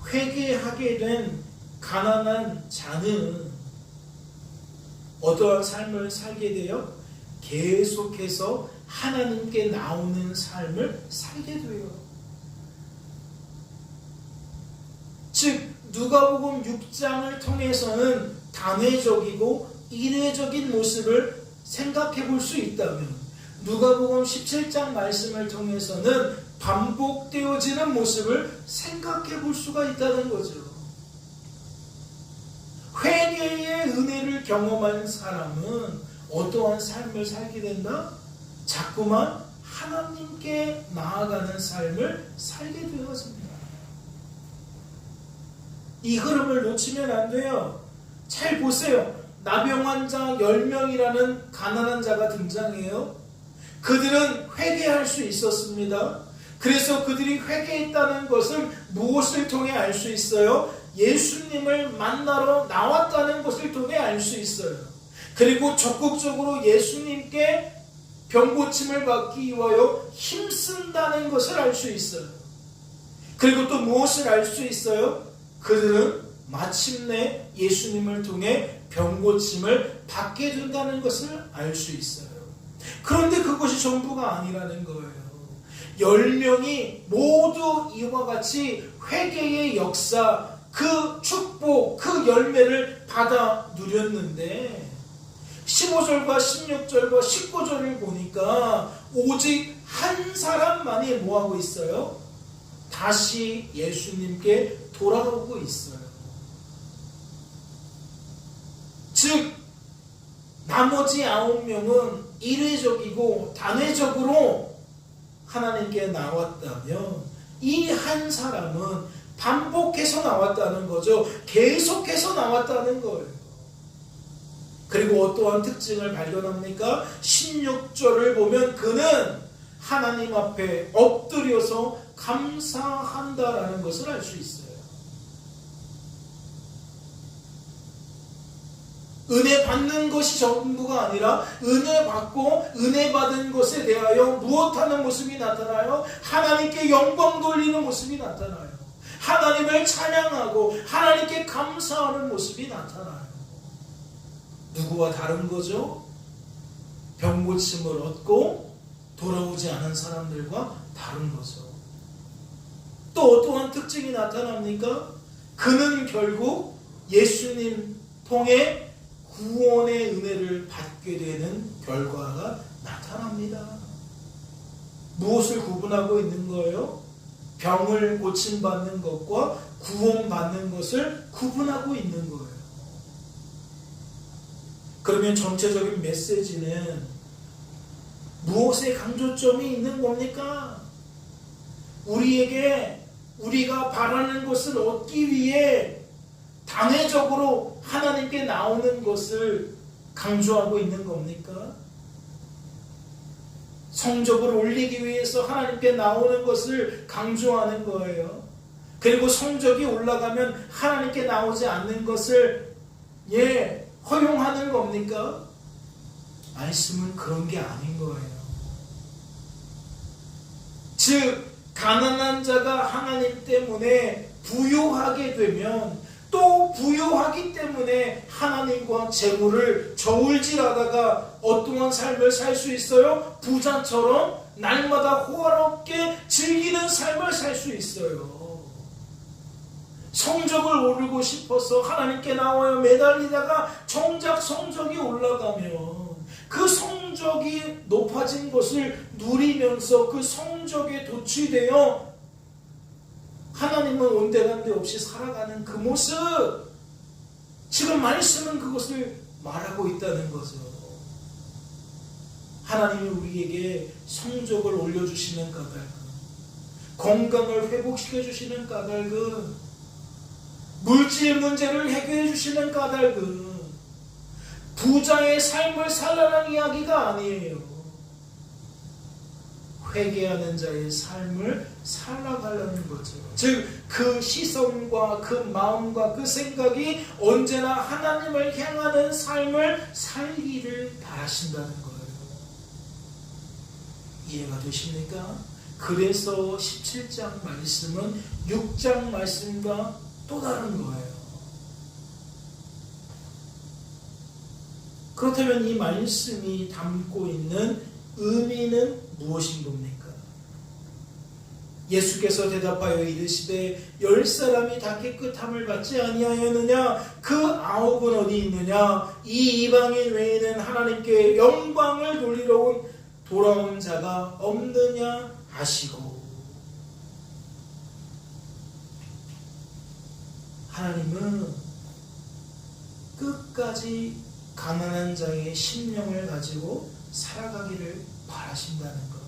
회개하게 된 가난한 자는 어떠한 삶을 살게 되어 계속해서 하나님께 나오는 삶을 살게 돼요. 즉 누가복음 6장을 통해서는 단회적이고 이례적인 모습을 생각해 볼 수 있다면 누가복음 17장 말씀을 통해서는 반복되어지는 모습을 생각해 볼 수가 있다는 거죠. 회개의 은혜를 경험한 사람은 어떠한 삶을 살게 된다? 자꾸만 하나님께 나아가는 삶을 살게 되어집니다. 이 흐름을 놓치면 안 돼요. 잘 보세요. 나병 환자 10명이라는 가난한 자가 등장해요. 그들은 회개할 수 있었습니다. 그래서 그들이 회개했다는 것을 무엇을 통해 알 수 있어요? 예수님을 만나러 나왔다는 것을 통해 알 수 있어요. 그리고 적극적으로 예수님께 병고침을 받기 위하여 힘쓴다는 것을 알 수 있어요. 그리고 또 무엇을 알 수 있어요? 그들은 마침내 예수님을 통해 병고침을 받게 된다는 것을 알 수 있어요. 그런데 그것이 전부가 아니라는 거예요. 10명이 모두 이와 같이 회개의 역사, 그 축복, 그 열매를 받아 누렸는데 15절과 16절과 19절을 보니까 오직 한 사람만이 뭐하고 있어요? 다시 예수님께 돌아오고 있어요. 즉 나머지 9명은 이례적이고 단회적으로 하나님께 나왔다면 이 한 사람은 반복해서 나왔다는 거죠. 계속해서 나왔다는 거예요. 그리고 어떠한 특징을 발견합니까? 16절을 보면 그는 하나님 앞에 엎드려서 감사한다라는 것을 알 수 있어요. 은혜 받는 것이 전부가 아니라 은혜 받고 은혜 받은 것에 대하여 무엇하는 모습이 나타나요? 하나님께 영광 돌리는 모습이 나타나요. 하나님을 찬양하고 하나님께 감사하는 모습이 나타나요. 누구와 다른 거죠? 병고침을 얻고 돌아오지 않은 사람들과 다른 거죠. 또 어떠한 특징이 나타납니까? 그는 결국 예수님 통해 구원의 은혜를 받게 되는 결과가 나타납니다. 무엇을 구분하고 있는 거예요? 병을 고침받는 것과 구원받는 것을 구분하고 있는 거예요. 그러면 전체적인 메시지는 무엇에 강조점이 있는 겁니까? 우리가 바라는 것을 얻기 위해 단회적으로 하나님께 나오는 것을 강조하고 있는 겁니까? 성적을 올리기 위해서 하나님께 나오는 것을 강조하는 거예요. 그리고 성적이 올라가면 하나님께 나오지 않는 것을 허용하는 겁니까? 말씀은 그런 게 아닌 거예요. 즉 가난한 자가 하나님 때문에 부유하게 되면 또 부유하기 때문에 하나님과 재물을 저울질하다가 어떠한 삶을 살 수 있어요? 부자처럼 날마다 호화롭게 즐기는 삶을 살 수 있어요. 성적을 오르고 싶어서 하나님께 나와요 매달리다가 정작 성적이 올라가면 그 성적이 높아진 것을 누리면서 그 성적에 도취되어 하나님은 온데간데 없이 살아가는 그 모습, 지금 말씀은 그것을 말하고 있다는 거죠. 하나님이 우리에게 성적을 올려주시는 까닭은, 건강을 회복시켜주시는 까닭은, 물질 문제를 해결해 주시는 까닭은 부자의 삶을 살라는 이야기가 아니에요. 회개하는 자의 삶을 살아가려는 거죠. 즉 그 시선과 그 마음과 그 생각이 언제나 하나님을 향하는 삶을 살기를 바라신다는 거예요. 이해가 되십니까? 그래서 17장 말씀은 6장 말씀과 또 다른 거예요. 그렇다면 이 말씀이 담고 있는 의미는 무엇인 겁니까? 예수께서 대답하여 이르시되 10사람이 다 깨끗함을 받지 아니하였느냐? 그 9은 어디 있느냐? 이 이방인 외에는 하나님께 영광을 돌리러 돌아온 자가 없느냐 하시고, 하나님은 끝까지 가난한 자의 심령을 가지고 살아가기를 바라신다는 거예요.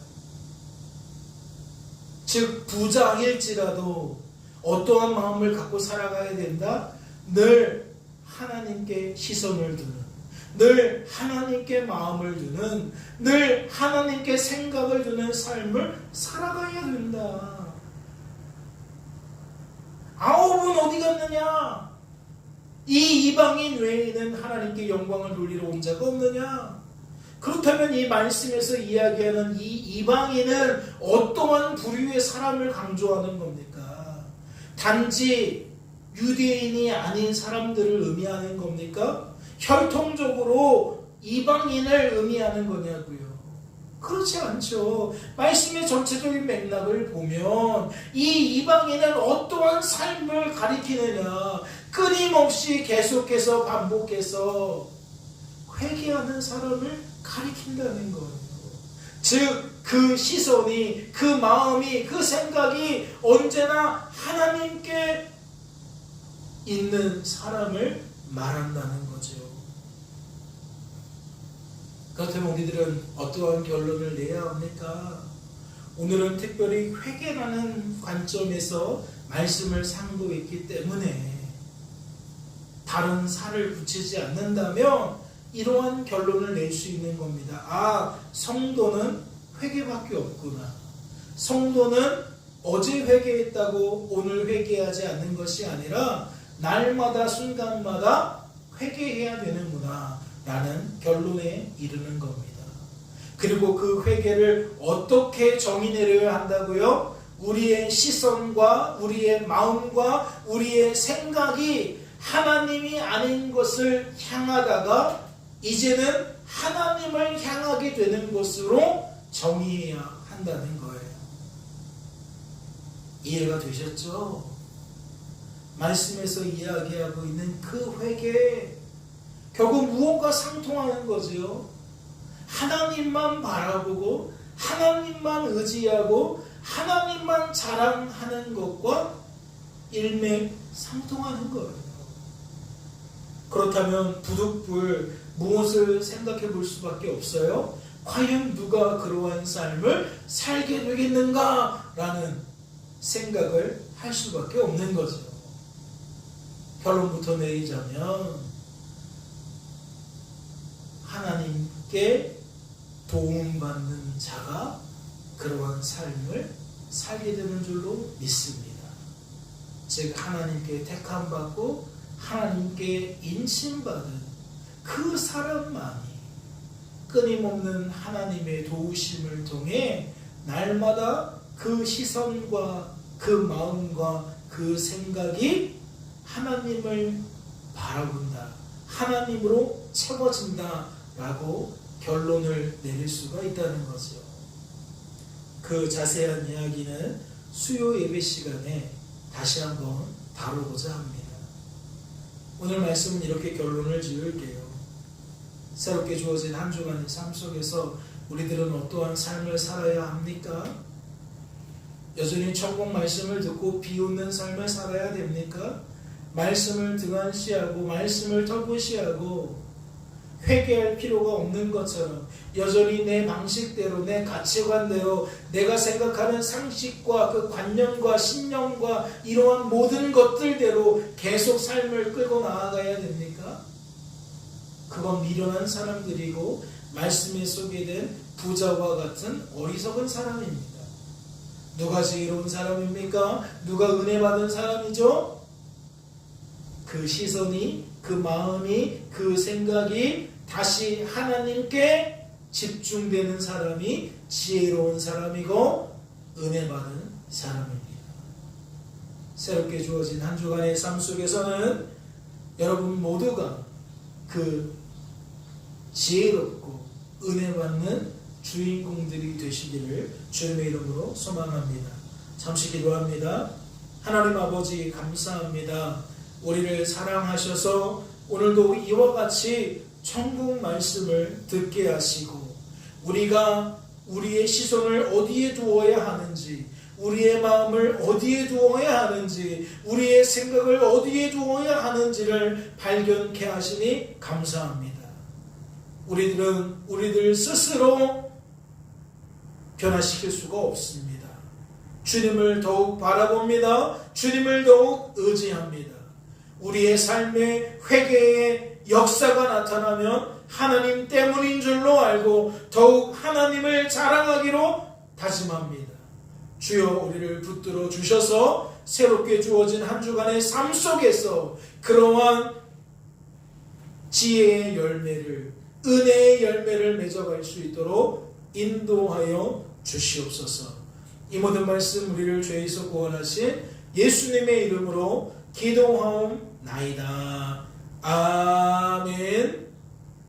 즉 부자일지라도 어떠한 마음을 갖고 살아가야 된다? 늘 하나님께 시선을 두는, 늘 하나님께 마음을 두는, 늘 하나님께 생각을 두는 삶을 살아가야 된다. 9은 어디 갔느냐? 이 이방인 외에는 하나님께 영광을 돌리러 온 자가 없느냐? 그렇다면 이 말씀에서 이야기하는 이 이방인은 어떠한 부류의 사람을 강조하는 겁니까? 단지 유대인이 아닌 사람들을 의미하는 겁니까? 혈통적으로 이방인을 의미하는 거냐고요? 그렇지 않죠. 말씀의 전체적인 맥락을 보면 이 이방인은 어떠한 삶을 가리키느냐? 끊임없이 계속해서 반복해서 회개하는 사람을 가리킨다는 거예요. 즉 그 시선이, 그 마음이, 그 생각이 언제나 하나님께 있는 사람을 말한다는 거죠. 그렇다면 우리들은 어떠한 결론을 내야 합니까? 오늘은 특별히 회개라는 관점에서 말씀을 상고했기 때문에 다른 살을 붙이지 않는다면 이러한 결론을 낼 수 있는 겁니다. 아, 성도는 회개밖에 없구나. 성도는 어제 회개했다고 오늘 회개하지 않는 것이 아니라 날마다 순간마다 회개해야 되는구나 라는 결론에 이르는 겁니다. 그리고 그 회개를 어떻게 정의 내려야 한다고요? 우리의 시선과 우리의 마음과 우리의 생각이 하나님이 아닌 것을 향하다가 이제는 하나님을 향하게 되는 것으로 정의해야 한다는 거예요. 이해가 되셨죠? 말씀에서 이야기하고 있는 그 회개, 결국 무엇과 상통하는 거죠? 하나님만 바라보고 하나님만 의지하고 하나님만 자랑하는 것과 일맥상통하는 거예요. 그렇다면 부득불 무엇을 생각해 볼 수밖에 없어요? 과연 누가 그러한 삶을 살게 되겠는가? 라는 생각을 할 수밖에 없는 거죠. 결론부터 내리자면 하나님께 도움받는 자가 그러한 삶을 살게 되는 줄로 믿습니다. 즉 하나님께 택함받고 하나님께 인침받은 그 사람만이 끊임없는 하나님의 도우심을 통해 날마다 그 시선과 그 마음과 그 생각이 하나님을 바라본다, 하나님으로 채워진다 라고 결론을 내릴 수가 있다는 거죠. 그 자세한 이야기는 수요 예배 시간에 다시 한번 다루고자 합니다. 오늘 말씀은 이렇게 결론을 지을게요. 새롭게 주어진 한 주간의 삶 속에서 우리들은 어떠한 삶을 살아야 합니까? 여전히 천국 말씀을 듣고 비웃는 삶을 살아야 됩니까? 말씀을 등한시하고 말씀을 터부시하고 회개할 필요가 없는 것처럼 여전히 내 방식대로 내 가치관대로 내가 생각하는 상식과 그 관념과 신념과 이러한 모든 것들대로 계속 삶을 끌고 나아가야 됩니까? 그건 미련한 사람들이고 말씀에 소개된 부자와 같은 어리석은 사람입니다. 누가 지혜로운 사람입니까? 누가 은혜 받은 사람이죠? 그 시선이, 그 마음이, 그 생각이 다시 하나님께 집중되는 사람이 지혜로운 사람이고 은혜 받은 사람입니다. 새롭게 주어진 한 주간의 삶 속에서는 여러분 모두가 그 지혜롭고 은혜 받는 주인공들이 되시기를 주님의 이름으로 소망합니다. 잠시 기도합니다. 하나님 아버지 감사합니다. 우리를 사랑하셔서 오늘도 이와 같이 천국 말씀을 듣게 하시고 우리가 우리의 시선을 어디에 두어야 하는지, 우리의 마음을 어디에 두어야 하는지, 우리의 생각을 어디에 두어야 하는지를 발견케 하시니 감사합니다. 우리들은 우리들 스스로 변화시킬 수가 없습니다. 주님을 더욱 바라봅니다. 주님을 더욱 의지합니다. 우리의 삶의 회개의 역사가 나타나면 하나님 때문인 줄로 알고 더욱 하나님을 자랑하기로 다짐합니다. 주여 우리를 붙들어 주셔서 새롭게 주어진 한 주간의 삶 속에서 그러한 지혜의 열매를, 은혜의 열매를 맺어갈 수 있도록 인도하여 주시옵소서. 이 모든 말씀 우리를 죄에서 구원하신 예수님의 이름으로 기도하옵나이다. 아멘.